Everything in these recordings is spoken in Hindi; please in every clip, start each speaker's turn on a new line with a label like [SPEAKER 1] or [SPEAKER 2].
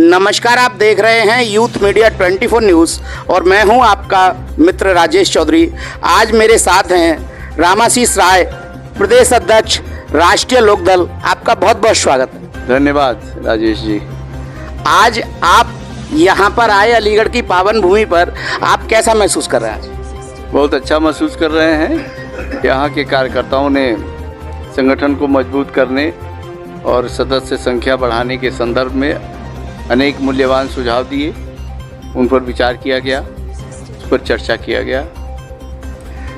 [SPEAKER 1] नमस्कार, आप देख रहे हैं यूथ मीडिया 24 न्यूज़ और मैं हूं आपका मित्र राजेश चौधरी। आज मेरे साथ हैं रामाशीष राय, प्रदेश अध्यक्ष, राष्ट्रीय लोकदल। आपका बहुत बहुत स्वागत है।
[SPEAKER 2] धन्यवाद राजेश जी।
[SPEAKER 1] आज आप यहां पर आए अलीगढ़ की पावन भूमि पर, आप कैसा महसूस कर रहे हैं आज?
[SPEAKER 2] बहुत अच्छा महसूस कर रहे हैं। यहाँ के कार्यकर्ताओं ने संगठन को मजबूत करने और सदस्य संख्या बढ़ाने के संदर्भ में अनेक मूल्यवान सुझाव दिए, उन पर विचार किया गया, उस पर चर्चा किया गया।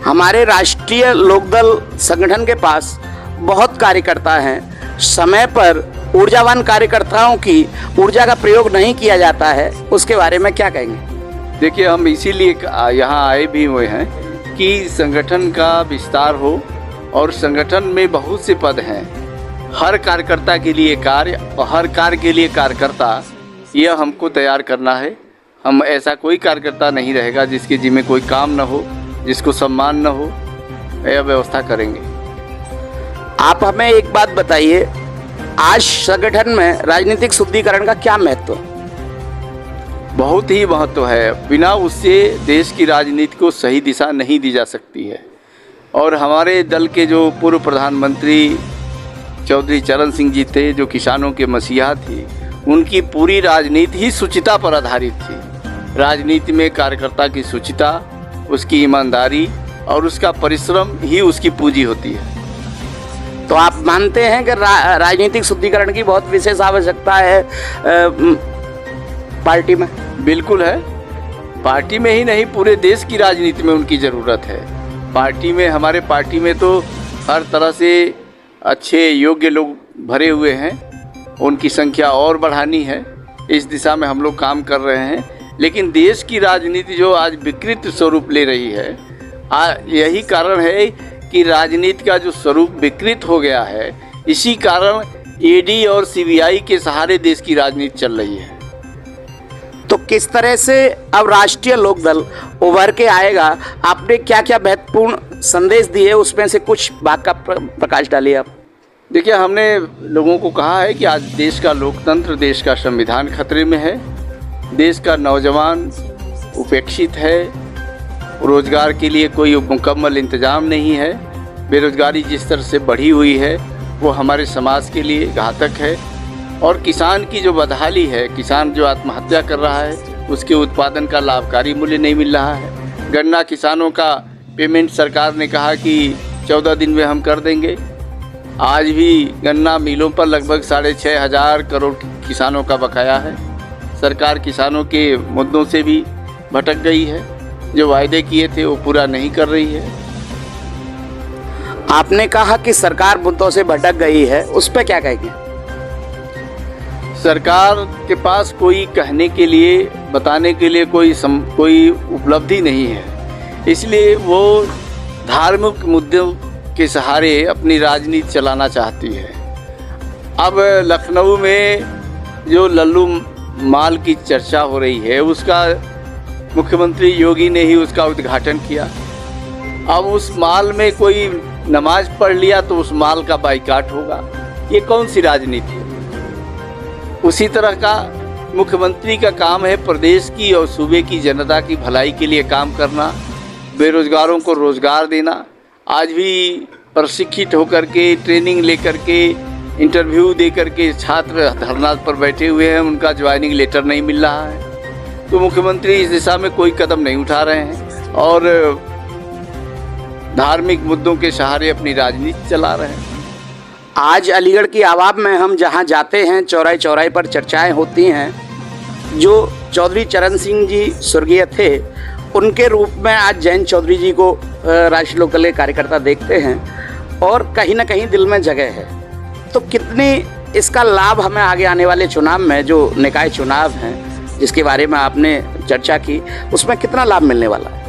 [SPEAKER 1] हमारे राष्ट्रीय लोकदल संगठन के पास बहुत कार्यकर्ता हैं। समय पर ऊर्जावान कार्यकर्ताओं की ऊर्जा का प्रयोग नहीं किया जाता है, उसके बारे में क्या कहेंगे?
[SPEAKER 2] देखिए, हम इसीलिए यहाँ आए भी हुए हैं कि संगठन का विस्तार हो और संगठन में बहुत से पद हैं। हर कार्यकर्ता के लिए कार्य और हर कार्य के लिए कार्यकर्ता, यह हमको तैयार करना है। हम ऐसा कोई कार्यकर्ता नहीं रहेगा जिसके जिम्मे कोई काम न हो, जिसको सम्मान न हो, यह व्यवस्था करेंगे।
[SPEAKER 1] आप हमें एक बात बताइए, आज संगठन में राजनीतिक शुद्धिकरण का क्या महत्व है?
[SPEAKER 2] बहुत ही महत्व है। बिना उससे देश की राजनीति को सही दिशा नहीं दी जा सकती है। और हमारे दल के जो पूर्व प्रधानमंत्री चौधरी चरण सिंह जी थे, जो किसानों के मसीहा थे, उनकी पूरी राजनीति ही शुचिता पर आधारित थी। राजनीति में कार्यकर्ता की शुचिता, उसकी ईमानदारी और उसका परिश्रम ही उसकी पूंजी होती है।
[SPEAKER 1] तो आप मानते हैं कि राजनीतिक शुद्धिकरण की बहुत विशेष आवश्यकता है पार्टी में?
[SPEAKER 2] बिल्कुल है। पार्टी में ही नहीं, पूरे देश की राजनीति में उनकी ज़रूरत है। पार्टी में, हमारे पार्टी में तो हर तरह से अच्छे योग्य लोग भरे हुए हैं। उनकी संख्या और बढ़ानी है, इस दिशा में हम लोग काम कर रहे हैं। लेकिन देश की राजनीति जो आज विकृत स्वरूप ले रही है, यही कारण है कि राजनीति का जो स्वरूप विकृत हो गया है। इसी कारण ईडी और सीबीआई के सहारे देश की राजनीति चल रही है।
[SPEAKER 1] तो किस तरह से अब राष्ट्रीय लोकदल उभर के आएगा? आपने क्या क्या महत्वपूर्ण संदेश दिए, उसमें से कुछ बात का प्रकाश डालिए आप।
[SPEAKER 2] देखिए, हमने लोगों को कहा है कि आज देश का लोकतंत्र, देश का संविधान खतरे में है। देश का नौजवान उपेक्षित है। रोजगार के लिए कोई मुकम्मल इंतजाम नहीं है। बेरोजगारी जिस तरह से बढ़ी हुई है वो हमारे समाज के लिए घातक है। और किसान की जो बदहाली है, किसान जो आत्महत्या कर रहा है, उसके उत्पादन का लाभकारी मूल्य नहीं मिल रहा है। गन्ना किसानों का पेमेंट सरकार ने कहा कि 14 दिन में हम कर देंगे। आज भी गन्ना मिलों पर लगभग 6,500 करोड़ किसानों का बकाया है। सरकार किसानों के मुद्दों से भी भटक गई है। जो वायदे किए थे वो पूरा नहीं कर रही है।
[SPEAKER 1] आपने कहा कि सरकार मुद्दों से भटक गई है, उस पर क्या कहेंगे?
[SPEAKER 2] सरकार के पास कोई कहने के लिए, बताने के लिए कोई उपलब्धि नहीं है। इसलिए वो धार्मिक मुद्दों के सहारे अपनी राजनीति चलाना चाहती है। अब लखनऊ में जो लल्लू माल की चर्चा हो रही है, उसका मुख्यमंत्री योगी ने ही उसका उद्घाटन किया। अब उस माल में कोई नमाज पढ़ लिया तो उस माल का बाइकाट होगा। ये कौन सी राजनीति है? उसी तरह का मुख्यमंत्री का काम है प्रदेश की और सूबे की जनता की भलाई के लिए काम करना, बेरोजगारों को रोजगार देना। आज भी प्रशिक्षित होकर के, ट्रेनिंग लेकर के, इंटरव्यू दे कर के छात्र धरना पर बैठे हुए हैं, उनका ज्वाइनिंग लेटर नहीं मिल रहा है। तो मुख्यमंत्री इस दिशा में कोई कदम नहीं उठा रहे हैं और धार्मिक मुद्दों के सहारे अपनी राजनीति चला रहे हैं।
[SPEAKER 1] आज अलीगढ़ की आवाम में हम जहां जाते हैं, चौराहे चौराहे पर चर्चाएं होती हैं। जो चौधरी चरण सिंह जी स्वर्गीय थे, उनके रूप में आज जयंत चौधरी जी को राष्ट्रीय लोकदल के कार्यकर्ता देखते हैं और कहीं ना कहीं दिल में जगह है। तो कितनी इसका लाभ हमें आगे आने वाले चुनाव में, जो निकाय चुनाव हैं जिसके बारे में आपने चर्चा की, उसमें कितना लाभ मिलने वाला है?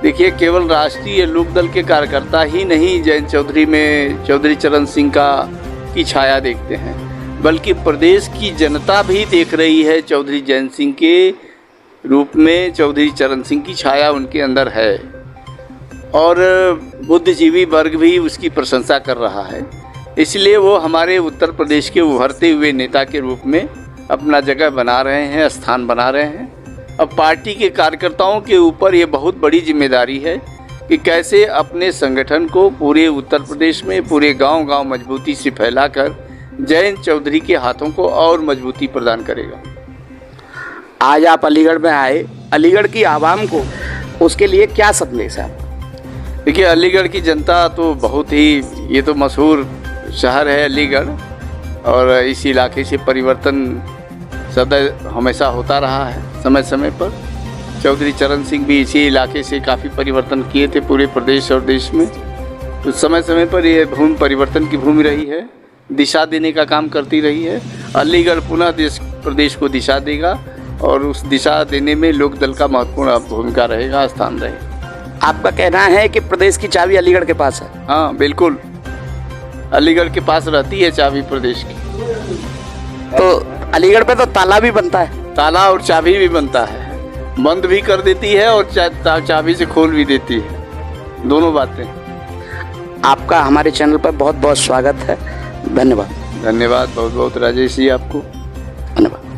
[SPEAKER 2] देखिए, केवल राष्ट्रीय लोकदल के कार्यकर्ता ही नहीं जयंत चौधरी में चौधरी चरण सिंह की छाया देखते हैं, बल्कि प्रदेश की जनता भी देख रही है चौधरी जयंत सिंह के रूप में। चौधरी चरण सिंह की छाया उनके अंदर है और बुद्धिजीवी वर्ग भी उसकी प्रशंसा कर रहा है। इसलिए वो हमारे उत्तर प्रदेश के उभरते हुए नेता के रूप में अपना जगह बना रहे हैं, स्थान बना रहे हैं। अब पार्टी के कार्यकर्ताओं के ऊपर ये बहुत बड़ी जिम्मेदारी है कि कैसे अपने संगठन को पूरे उत्तर प्रदेश में पूरे गांव-गांव मजबूती से फैलाकर जयंत चौधरी के हाथों को और मजबूती प्रदान करेगा।
[SPEAKER 1] आज आप अलीगढ़ में आए, अलीगढ़ की आवाम को उसके लिए क्या संदेश है?
[SPEAKER 2] देखिए, अलीगढ़ की जनता तो बहुत ही, ये तो मशहूर शहर है अलीगढ़, और इस इलाके से परिवर्तन सदैव हमेशा होता रहा है समय समय पर। चौधरी चरण सिंह भी इसी इलाके से काफ़ी परिवर्तन किए थे पूरे प्रदेश और देश में। तो समय समय पर ये भूमि परिवर्तन की भूमि रही है, दिशा देने का काम करती रही है। अलीगढ़ पुनः देश प्रदेश को दिशा देगा और उस दिशा देने में लोक दल का महत्वपूर्ण भूमिका रहेगा, स्थान रहेगा।
[SPEAKER 1] आपका कहना है कि प्रदेश की चाबी अलीगढ़ के पास है?
[SPEAKER 2] हाँ बिल्कुल, अलीगढ़ के पास रहती है चाबी प्रदेश की।
[SPEAKER 1] तो अलीगढ़ पे तो ताला भी बनता है?
[SPEAKER 2] ताला और चाबी भी बनता है, बंद भी कर देती है और चाबी से खोल भी देती है, दोनों बातें।
[SPEAKER 1] आपका हमारे चैनल पर बहुत बहुत स्वागत है। धन्यवाद।
[SPEAKER 2] धन्यवाद बहुत बहुत राजेश जी, आपको
[SPEAKER 1] धन्यवाद।